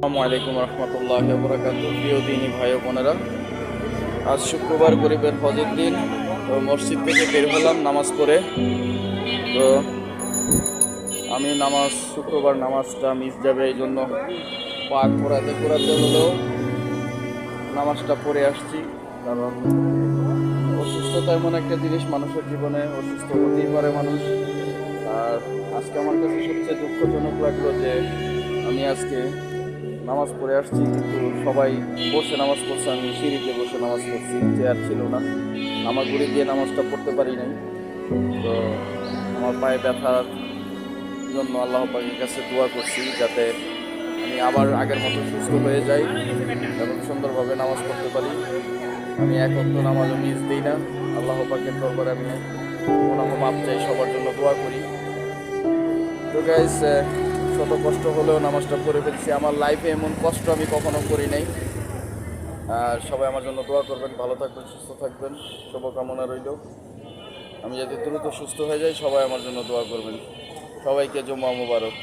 আসসালামু আলাইকুম রহমতুল্লাহ বরকাত। প্রিয় দিনী ভাই ও বোনেরা, আজ শুক্রবার গরিবের হজের দিন। তো মসজিদ থেকে বের হলাম নামাজ পড়ে। তো আমি শুক্রবার নামাজটা মিস যাবে, এই জন্য পাক করাতে করাতে হলেও নামাজটা পড়ে আসছি। কারণ অসুস্থতা এমন একটা জিনিস, মানুষের জীবনে অসুস্থ হতেই পারে মানুষ। আর আজকে আমার কাছে সবচেয়ে দুঃখজনক লাগলো যে আমি আজকে নামাজ পড়ে আসছি, কিন্তু সবাই বসে নামাজ পড়ছে, আমি সিঁড়িতে বসে নামাজ পড়ছি, চেয়ার ছিল না। আমার ঘুরে দিয়ে নামাজটা পড়তে পারি নাই। তো আমার পায়ে ব্যথার জন্য আল্লাহ পাকের কাছে দোয়া করছি, যাতে আমি আবার আগের মতো সুস্থ হয়ে যাই এবং সুন্দরভাবে নামাজ পড়তে পারি। আমি এক ওয়াক্ত নামাজও মিস দিই না। আল্লাহ পাকের দরবারে আমি গুনাহ মাপ চাই, সবার জন্য দোয়া করি। তো গাইস, শত কষ্ট হলেও নামাজটা পড়ে ফেলছি। আমার লাইফে এমন কষ্ট আমি কখনো করি নাই। আর সবাই আমার জন্য দোয়া করবেন, ভালো থাকবেন, সুস্থ থাকবেন, শুভকামনা রইল। আমি যাতে দ্রুত সুস্থ হয়ে যাই, সবাই আমার জন্য দোয়া করবেন। সবাইকে জুম্মা মুবারক।